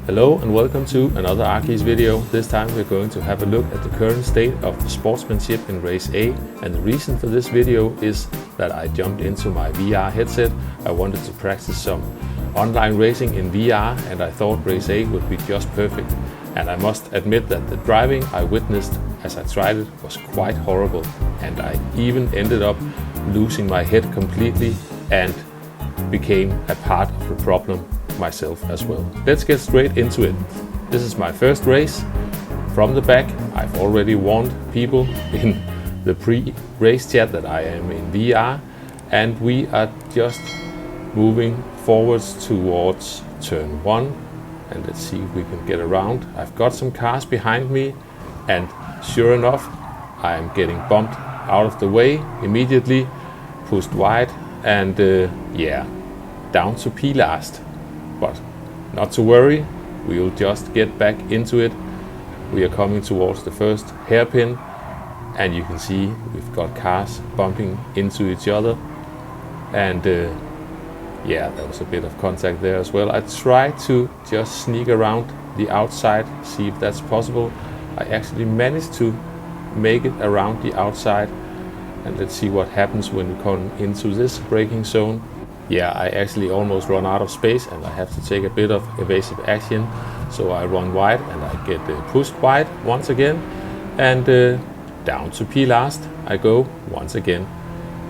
Hello and welcome to another Arkeys video. This time we're going to have a look at the current state of sportsmanship in Race A, and the reason for this video is that I jumped into my VR headset. I wanted to practice some online racing in VR and I thought Race A would be just perfect. And I must admit that the driving I witnessed as I tried it was quite horrible, and I even ended up losing my head completely and became a part of the problem myself as well. Let's get straight into it. This is my first race from the back. I've already warned people in the pre-race chat that I am in VR, and we are just moving forwards towards turn 1, and let's see if we can get around. I've got some cars behind me, and sure enough I am getting bumped out of the way immediately, pushed wide, and down to P last. But not to worry, we'll just get back into it. We are coming towards the first hairpin, and you can see we've got cars bumping into each other, and there was a bit of contact there as well. I tried to just sneak around the outside, see if that's possible. I actually managed to make it around the outside, and let's see what happens when we come into this braking zone. Yeah, I actually almost run out of space and I have to take a bit of evasive action. So I run wide and I get pushed wide once again, and down to P last I go once again.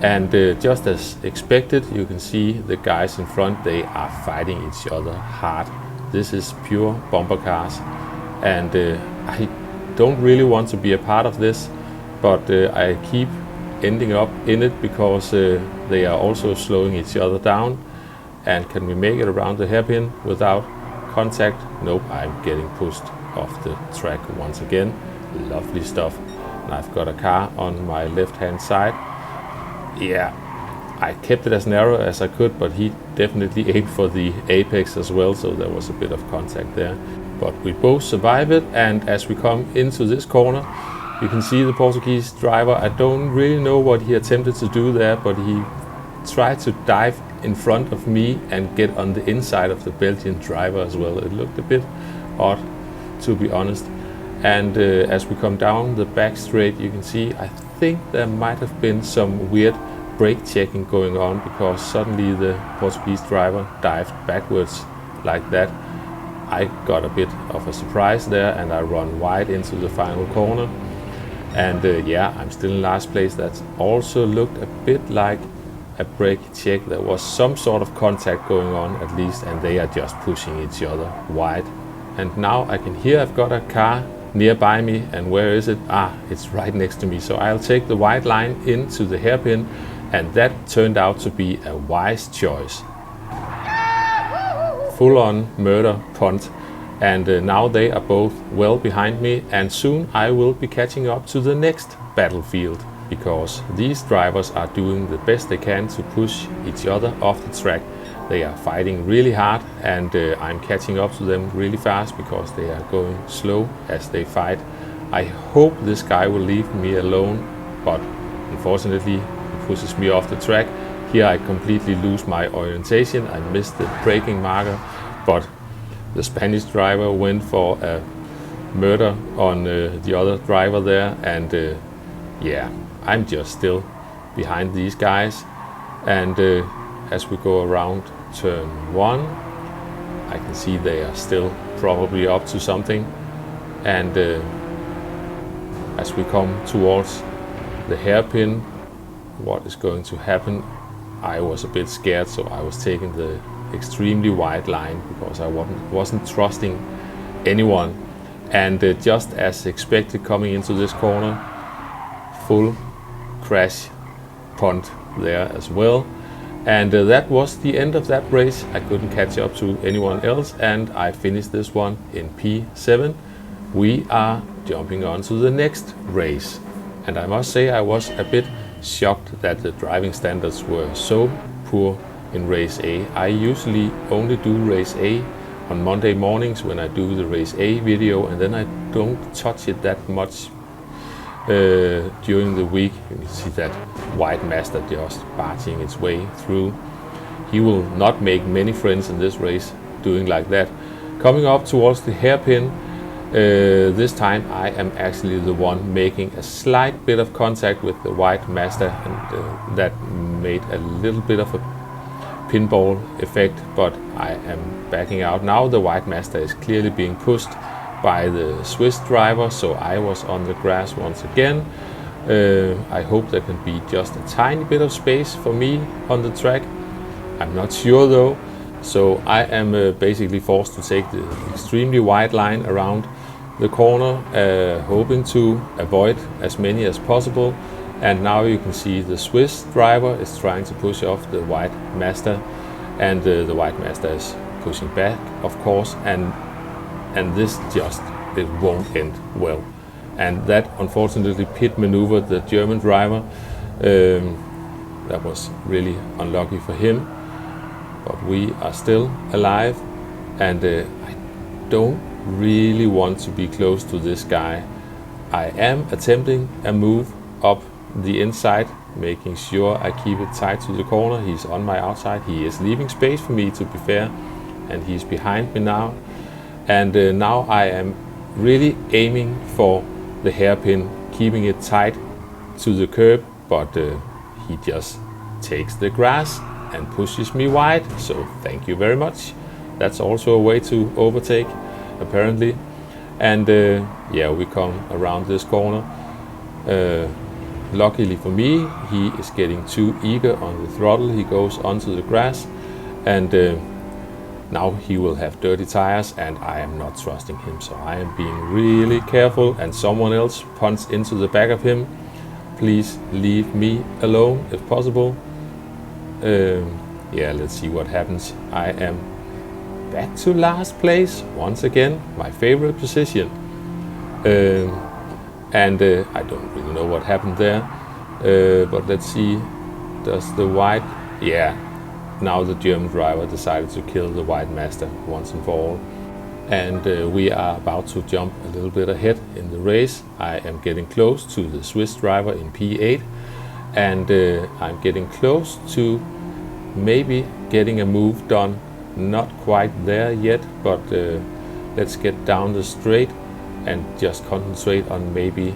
And just as expected, you can see the guys in front, they are fighting each other hard. This is pure bumper cars, and I don't really want to be a part of this, but I keep ending up in it because they are also slowing each other down. And can we make it around the hairpin without contact? Nope, I'm getting pushed off the track once again. Lovely stuff. And I've got a car on my left hand side. Yeah, I kept it as narrow as I could, but he definitely aimed for the apex as well, so there was a bit of contact there. But we both survive it, and as we come into this corner, you can see the Portuguese driver. I don't really know what he attempted to do there, but he tried to dive in front of me and get on the inside of the Belgian driver as well. It looked a bit odd, to be honest. And as we come down the back straight, you can see I think there might have been some weird brake checking going on, because suddenly the Portuguese driver dived backwards like that. I got a bit of a surprise there and I run wide into the final corner. And I'm still in last place. That also looked a bit like a brake check. There was some sort of contact going on at least, and they are just pushing each other wide. And now I can hear I've got a car nearby me, and where is it? It's right next to me. So I'll take the white line into the hairpin, and that turned out to be a wise choice. Full on murder punt. And now they are both well behind me, and soon I will be catching up to the next battlefield, because these drivers are doing the best they can to push each other off the track. They are fighting really hard, and I'm catching up to them really fast because they are going slow as they fight. I hope this guy will leave me alone, but unfortunately he pushes me off the track. Here I completely lose my orientation. I missed the braking marker, but the Spanish driver went for a murder on the other driver there, and I'm just still behind these guys. And as we go around turn 1, I can see they are still probably up to something. And as we come towards the hairpin, what is going to happen? I was a bit scared, so I was taking the extremely wide line because I wasn't trusting anyone. And just as expected, coming into this corner, full crash punt there as well. And that was the end of that race. I couldn't catch up to anyone else, and I finished this one in P7. We are jumping on to the next race, and I must say I was a bit shocked that the driving standards were so poor in Race A. I usually only do Race A on Monday mornings when I do the Race A video, and then I don't touch it that much during the week. You can see that white master just barging its way through. He will not make many friends in this race doing like that. Coming up towards the hairpin, this time I am actually the one making a slight bit of contact with the white Mazda, and that made a little bit of a pinball effect, but I am backing out. Now the white Mazda is clearly being pushed by the Swiss driver, so I was on the grass once again. I hope there can be just a tiny bit of space for me on the track. I'm not sure though, so I am basically forced to take the extremely wide line around the corner, hoping to avoid as many as possible. And now you can see the Swiss driver is trying to push off the white Mazda, and the white Mazda is pushing back, of course, and this it won't end well. And that unfortunately pit maneuvered the German driver. That was really unlucky for him, but we are still alive, and I don't really want to be close to this guy. I am attempting a move up the inside, making sure I keep it tight to the corner. He's on my outside. He is leaving space for me, to be fair, and he's behind me now. And now I am really aiming for the hairpin, keeping it tight to the curb, but he just takes the grass and pushes me wide, so thank you very much. That's also a way to overtake, apparently. And yeah, we come around this corner. Luckily for me, he is getting too eager on the throttle. He goes onto the grass, and now he will have dirty tires, and I am not trusting him, so I am being really careful. And someone else punts into the back of him. Please leave me alone if possible. Yeah, let's see what happens. I am back to last place once again, my favorite position. And I don't really know what happened there, but let's see. Does the white... Yeah, now the German driver decided to kill the white Mazda once and for all. And we are about to jump a little bit ahead in the race. I am getting close to the Swiss driver in P8, and I'm getting close to maybe getting a move done. Not quite there yet, but let's get down the straight and just concentrate on maybe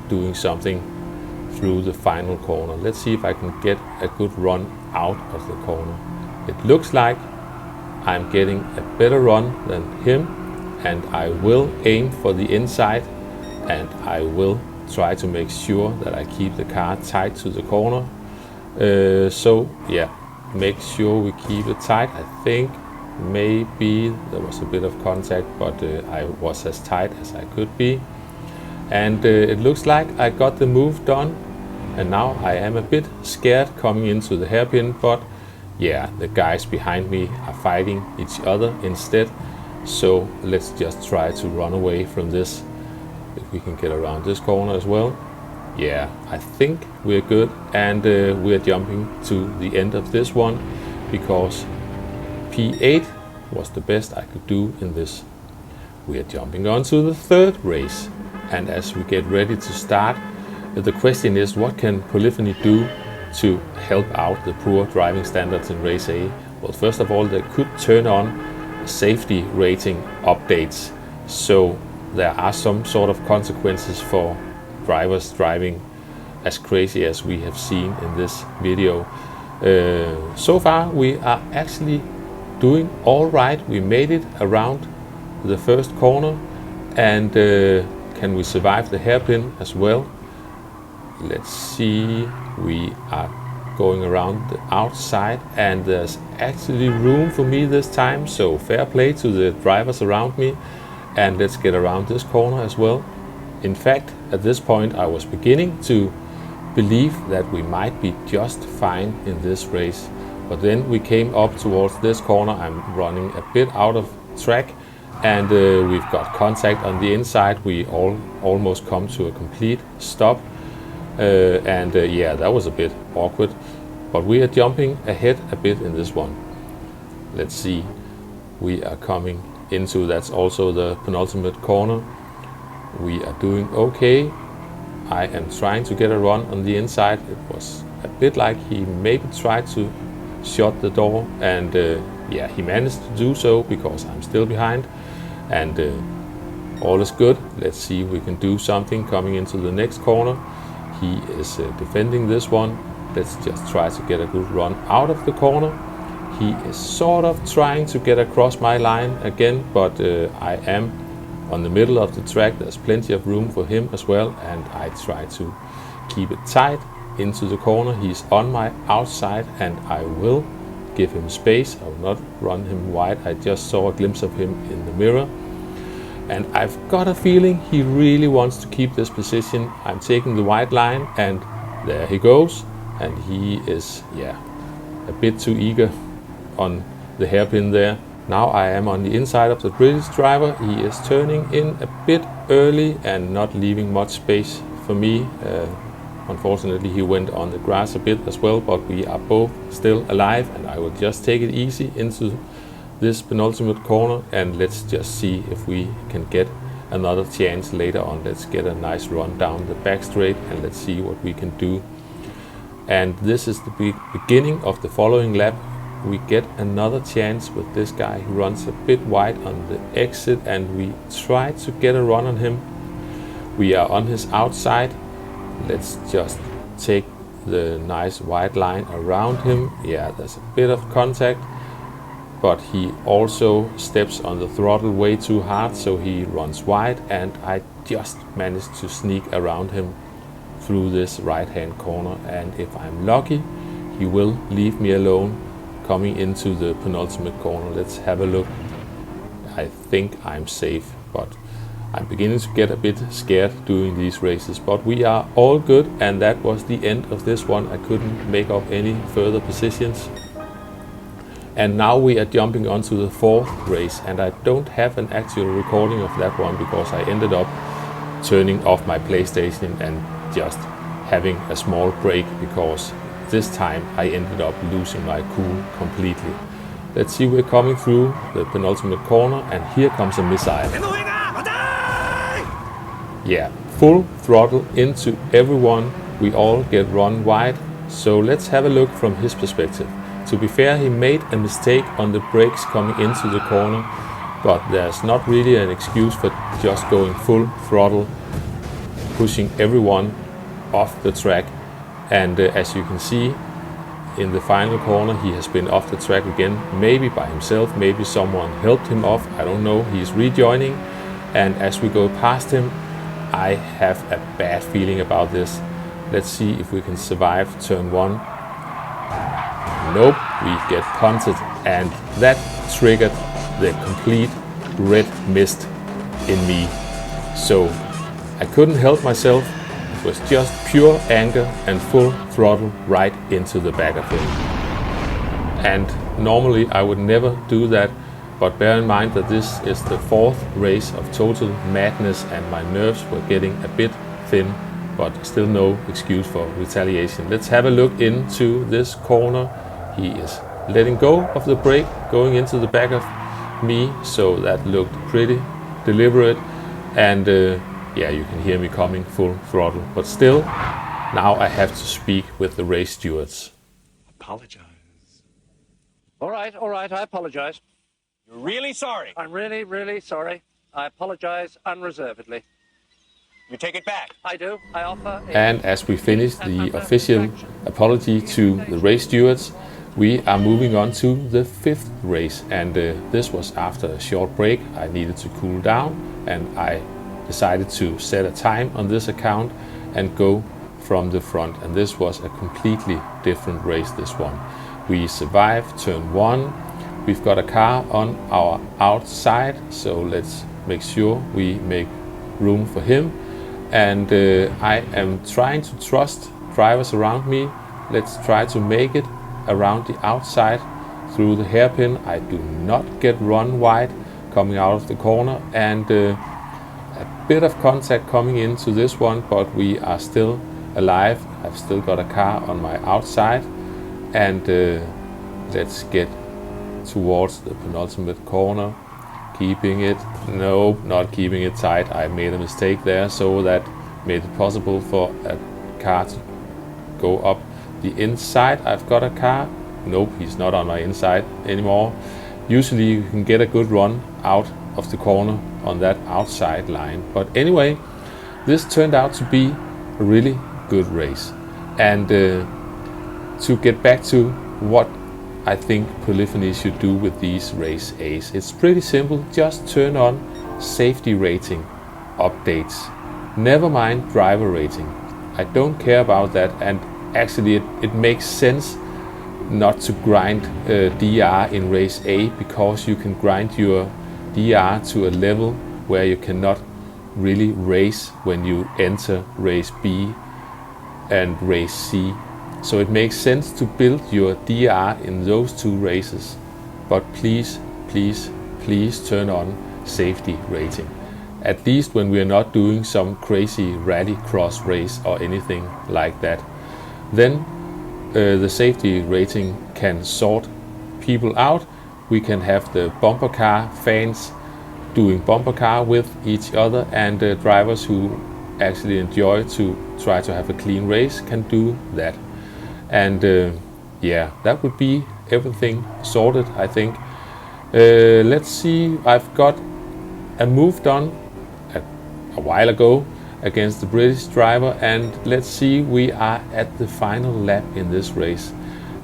doing something through the final corner. Let's see if I can get a good run out of the corner. It looks like I'm getting a better run than him, and I will aim for the inside, and I will try to make sure that I keep the car tight to the corner. So yeah, make sure we keep it tight. I think maybe there was a bit of contact, but I was as tight as I could be, and it looks like I got the move done. And now I am a bit scared coming into the hairpin, but yeah, the guys behind me are fighting each other instead, so let's just try to run away from this. If we can get around this corner as well. Yeah, I think we're good, and we're jumping to the end of this one, because P8 was the best I could do in this. We are jumping on to the third race, and as we get ready to start, the question is, what can Polyphony do to help out the poor driving standards in Race A? Well, first of all, they could turn on safety rating updates, so there are some sort of consequences for drivers driving as crazy as we have seen in this video. So far we are actually doing all right. We made it around the first corner, and can we survive the hairpin as well? Let's see. We are going around the outside, and there's actually room for me this time, so fair play to the drivers around me. And let's get around this corner as well. In fact, at this point I was beginning to believe that we might be just fine in this race, but then we came up towards this corner. I'm running a bit out of track, and we've got contact on the inside. We almost come to a complete stop, and yeah, that was a bit awkward, but we are jumping ahead a bit in this one. Let's see, we are coming into, that's also the penultimate corner. We are doing okay. I am trying to get a run on the inside. It was a bit like he maybe tried to shut the door, and yeah, he managed to do so because I'm still behind, and all is good. Let's see if we can do something coming into the next corner. He is defending this one. Let's just try to get a good run out of the corner. He is sort of trying to get across my line again, but I am on the middle of the track. There's plenty of room for him as well, and I try to keep it tight into the corner. He's on my outside, and I will give him space. I will not run him wide. I just saw a glimpse of him in the mirror, and I've got a feeling he really wants to keep this position. I'm taking the white line, and there he goes, and he is, yeah, a bit too eager on the hairpin there. Now I am on the inside of the British driver. He is turning in a bit early and not leaving much space for me. Unfortunately, he went on the grass a bit as well, but we are both still alive, and I will just take it easy into this penultimate corner, and let's just see if we can get another chance later on. Let's get a nice run down the back straight, and let's see what we can do. And this is the beginning of the following lap. We get another chance with this guy. He runs a bit wide on the exit, and we try to get a run on him. We are on his outside. Let's just take the nice wide line around him. Yeah, there's a bit of contact, but he also steps on the throttle way too hard, so he runs wide, and I just managed to sneak around him through this right hand corner, and if I'm lucky, he will leave me alone coming into the penultimate corner. Let's have a look. I think I'm safe, but I'm beginning to get a bit scared doing these races, but we are all good, and that was the end of this one. I couldn't make up any further positions. And now we are jumping onto the fourth race, and I don't have an actual recording of that one because I ended up turning off my PlayStation and just having a small break, because this time I ended up losing my cool completely. Let's see, we're coming through the penultimate corner, and here comes a missile. Yeah, full throttle into everyone. We all get run wide. So let's have a look from his perspective. To be fair, he made a mistake on the brakes coming into the corner, but there's not really an excuse for just going full throttle, pushing everyone off the track. And as you can see, in the final corner, he has been off the track again, maybe by himself, maybe someone helped him off, I don't know. He's rejoining, and as we go past him, I have a bad feeling about this. Let's see if we can survive turn one. Nope, we get punted, and that triggered the complete red mist in me. So I couldn't help myself. It was just pure anger and full throttle right into the back of him. And normally I would never do that, but bear in mind that this is the fourth race of total madness, and my nerves were getting a bit thin, but still no excuse for retaliation. Let's have a look into this corner. He is letting go of the brake, going into the back of me, so that looked pretty deliberate. And yeah, you can hear me coming full throttle, but still, now I have to speak with the race stewards. Apologize. All right, I apologize. You're really sorry. I'm really, really sorry. I apologize unreservedly. You take it back. I do. I offer. And as we finish the official apology to the race stewards, we are moving on to the fifth race. And this was after a short break. I needed to cool down, and I decided to set a time on this account and go from the front. And this was a completely different race, this one. We survived turn one. We've got a car on our outside, so let's make sure we make room for him. And I am trying to trust drivers around me. Let's try to make it around the outside through the hairpin. I do not get run wide coming out of the corner, and a bit of contact coming into this one, but we are still alive. I've still got a car on my outside, and let's get towards the penultimate corner, keeping it, no, not keeping it tight. I made a mistake there, so that made it possible for a car to go up the inside. I've got a car nope, he's not on my inside anymore. Usually you can get a good run out of the corner on that outside line. But anyway, this turned out to be a really good race. And to get back to what I think Polyphony should do with these race A's, it's pretty simple. Just turn on safety rating updates. Never mind driver rating. I don't care about that, and actually it makes sense not to grind DR in race A, because you can grind your DR to a level where you cannot really race when you enter race B and race C. So it makes sense to build your DR in those two races. But please, please, please turn on safety rating. At least when we are not doing some crazy rally cross race or anything like that. Then the safety rating can sort people out. We can have the bumper car fans doing bumper car with each other, and drivers who actually enjoy to try to have a clean race can do that. And yeah, that would be everything sorted, I think. Let's see, I've got a move done a while ago against the British driver, and let's see, we are at the final lap in this race,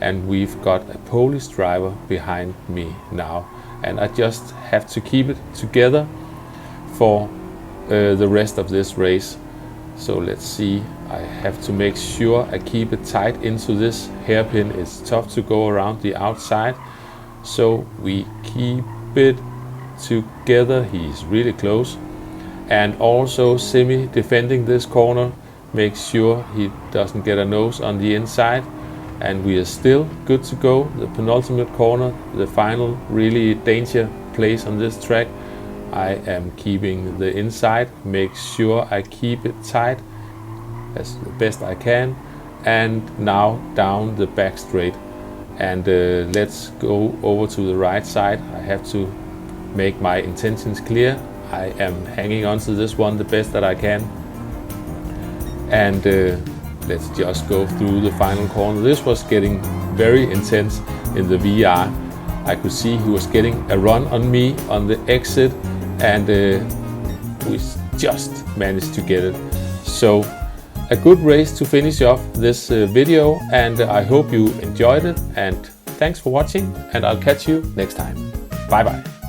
and we've got a Polish driver behind me now, and I just have to keep it together for the rest of this race. So let's see, I have to make sure I keep it tight into this hairpin. It's tough to go around the outside, so we keep it together. He's really close. And also Semi defending this corner, make sure he doesn't get a nose on the inside. And we are still good to go. The penultimate corner, the final really danger place on this track. I am keeping the inside, make sure I keep it tight as the best I can. And now down the back straight. And let's go over to the right side. I have to make my intentions clear. I am hanging on to this one the best that I can. And let's just go through the final corner. This was getting very intense in the VR. I could see he was getting a run on me on the exit, and we just managed to get it. So a good race to finish off this video, and I hope you enjoyed it, and thanks for watching, and I'll catch you next time. Bye bye.